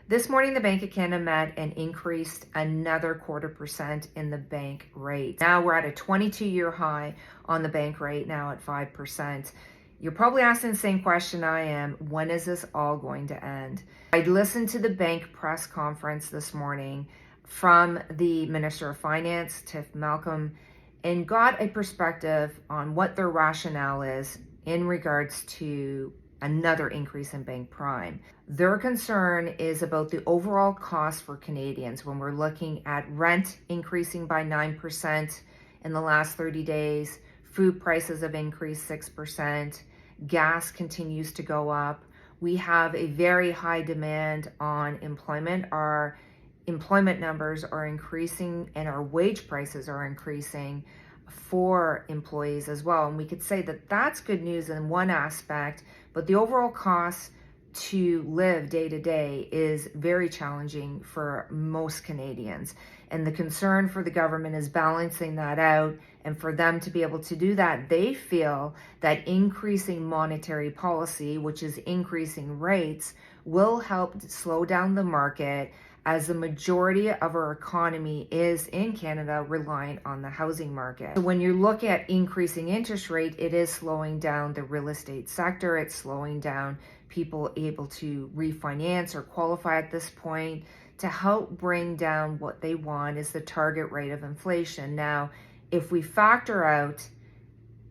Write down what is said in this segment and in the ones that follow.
This morning, the Bank of Canada met and increased another 0.25% in the bank rate. Now we're at a 22-year high on the bank rate, now at 5%. You're probably asking the same question I am. When is this all going to end? I listened to the bank press conference this morning from the Minister of Finance, Tiff Malcolm, and got a perspective on what their rationale is in regards to another increase in bank prime. Their concern is about the overall cost for Canadians when we're looking at rent increasing by 9% in the last 30 days, food prices have increased 6%, gas continues to go up. We have a very high demand on employment. Our employment numbers are increasing and our wage prices are increasing for employees as well. And we could say that that's good news in one aspect, but the overall cost to live day to day is very challenging for most Canadians. And the concern for the government is balancing that out. And for them to be able to do that, they feel that increasing monetary policy, which is increasing rates, will help slow down the market, as the majority of our economy is in Canada reliant on the housing market. So when you look at increasing interest rate, it is slowing down the real estate sector. It's slowing down people able to refinance or qualify at this point. To help bring down what they want is the target rate of inflation. Now, if we factor out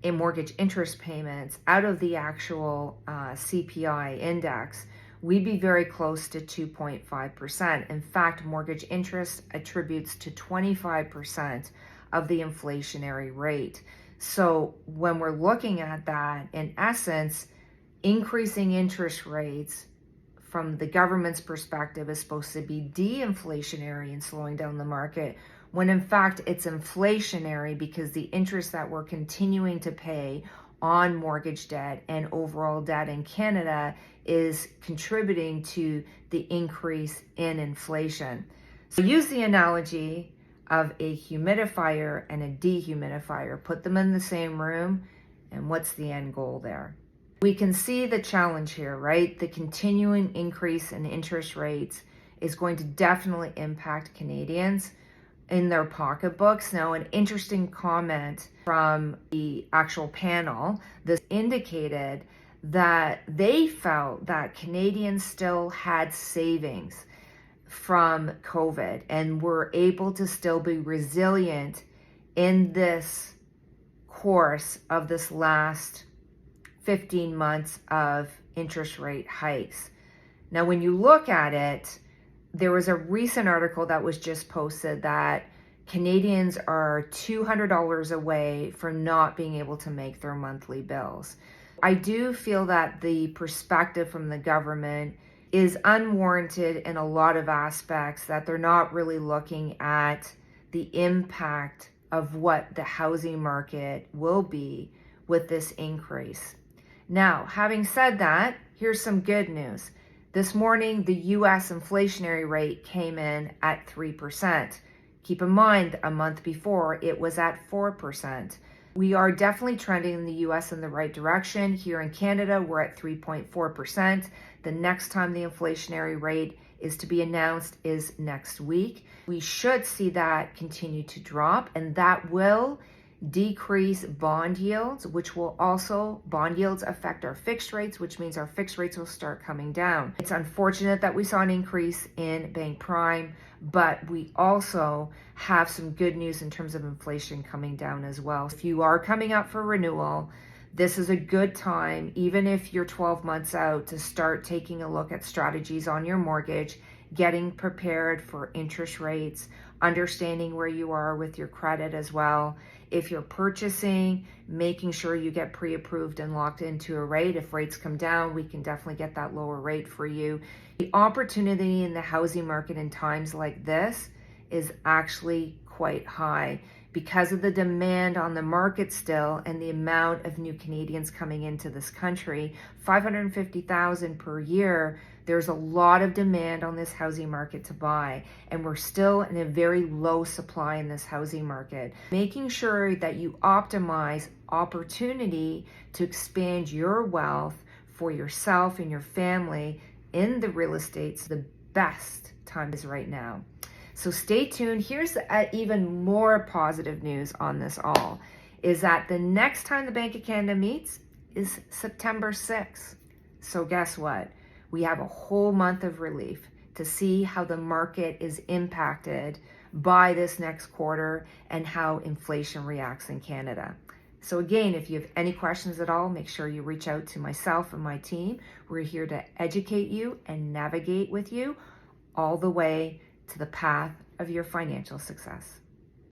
in mortgage interest payments out of the actual CPI index, we'd be very close to 2.5%. In fact, mortgage interest attributes to 25% of the inflationary rate. So when we're looking at that, in essence, increasing interest rates from the government's perspective is supposed to be de-inflationary and slowing down the market, when in fact it's inflationary because the interest that we're continuing to pay on mortgage debt and overall debt in Canada is contributing to the increase in inflation. So use the analogy of a humidifier and a dehumidifier. Put them in the same room, and what's the end goal there? We can see the challenge here, right? The continuing increase in interest rates is going to definitely impact Canadians in their pocketbooks. Now, an interesting comment from the actual panel, this indicated that they felt that Canadians still had savings from COVID and were able to still be resilient in this course of this last 15 months of interest rate hikes. Now, when you look at it, there was a recent article that was just posted that Canadians are $200 away from not being able to make their monthly bills. I do feel that the perspective from the government is unwarranted in a lot of aspects, that they're not really looking at the impact of what the housing market will be with this increase. Now, having said that, here's some good news. This morning, the US inflationary rate came in at 3%. Keep in mind, a month before, it was at 4%. We are definitely trending in the US in the right direction. Here in Canada, we're at 3.4%. The next time the inflationary rate is to be announced is next week. We should see that continue to drop, and that will decrease bond yields, which will also, bond yields affect our fixed rates, which means our fixed rates will start coming down. It's unfortunate that we saw an increase in bank prime, but we also have some good news in terms of inflation coming down as well. If you are coming up for renewal, this is a good time, even if you're 12 months out, to start taking a look at strategies on your mortgage, getting prepared for interest rates, understanding where you are with your credit as well. If you're purchasing, making sure you get pre-approved and locked into a rate. If rates come down, we can definitely get that lower rate for you. The opportunity in the housing market in times like this is actually quite high because of the demand on the market still and the amount of new Canadians coming into this country. 550,000 per year. There's a lot of demand on this housing market to buy, and we're still in a very low supply in this housing market. Making sure that you optimize opportunity to expand your wealth for yourself and your family in the real estate, the best time is right now. So stay tuned. Here's even more positive news on this all, is that the next time the Bank of Canada meets is September 6th. So guess what? We have a whole month of relief to see how the market is impacted by this next quarter and how inflation reacts in Canada. So again, if you have any questions at all, make sure you reach out to myself and my team. We're here to educate you and navigate with you all the way to the path of your financial success.